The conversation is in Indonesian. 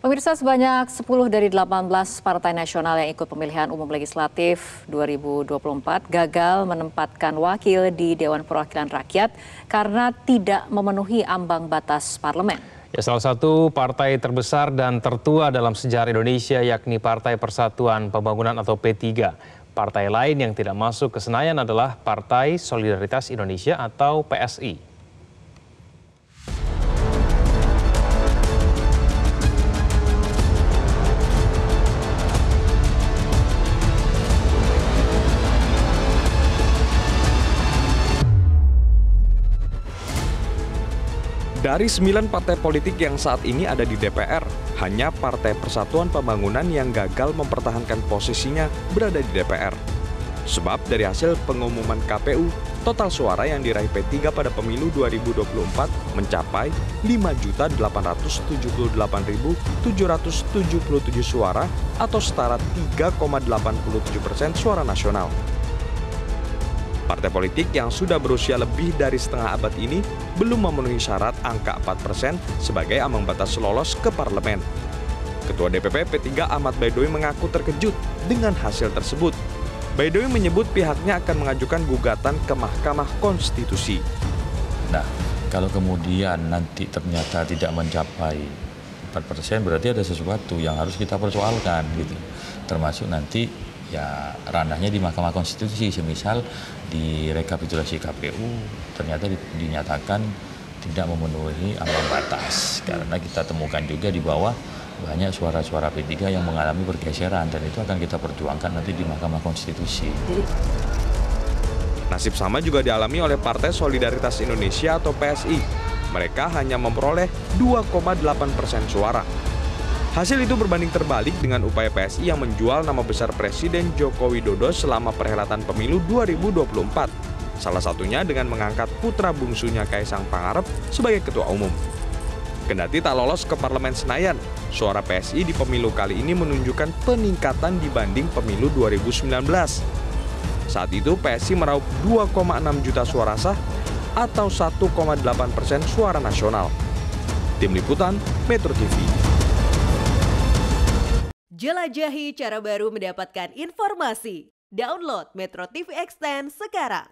Pemirsa, sebanyak 10 dari 18 partai nasional yang ikut pemilihan umum legislatif 2024 gagal menempatkan wakil di Dewan Perwakilan Rakyat karena tidak memenuhi ambang batas parlemen. Ya, salah satu partai terbesar dan tertua dalam sejarah Indonesia yakni Partai Persatuan Pembangunan atau P3. Partai lain yang tidak masuk ke Senayan adalah Partai Solidaritas Indonesia atau PSI. Dari 9 partai politik yang saat ini ada di DPR, hanya Partai Persatuan Pembangunan yang gagal mempertahankan posisinya berada di DPR. Sebab dari hasil pengumuman KPU, total suara yang diraih P3 pada pemilu 2024 mencapai 5.878.777 suara atau setara 3,87% suara nasional. Partai politik yang sudah berusia lebih dari setengah abad ini belum memenuhi syarat angka 4% sebagai ambang batas lolos ke parlemen. Ketua DPP P3 Ahmad Baidowi mengaku terkejut dengan hasil tersebut. Baidowi menyebut pihaknya akan mengajukan gugatan ke Mahkamah Konstitusi. Nah, kalau kemudian nanti ternyata tidak mencapai 4%, berarti ada sesuatu yang harus kita persoalkan gitu. Termasuk nanti ya ranahnya di Mahkamah Konstitusi, semisal di rekapitulasi KPU ternyata dinyatakan tidak memenuhi ambang batas, karena kita temukan juga di bawah banyak suara-suara P3 yang mengalami pergeseran, dan itu akan kita perjuangkan nanti di Mahkamah Konstitusi. Nasib sama juga dialami oleh Partai Solidaritas Indonesia atau PSI. Mereka hanya memperoleh 2,8% suara. Hasil itu berbanding terbalik dengan upaya PSI yang menjual nama besar Presiden Joko Widodo selama perhelatan pemilu 2024. Salah satunya dengan mengangkat putra bungsunya Kaisang Pangarep sebagai ketua umum. Kendati tak lolos ke Parlemen Senayan, suara PSI di pemilu kali ini menunjukkan peningkatan dibanding pemilu 2019. Saat itu PSI meraup 2,6 juta suara sah atau 1,8% suara nasional. Tim Liputan, Metro TV. Jelajahi cara baru mendapatkan informasi. Download Metro TV Extend sekarang.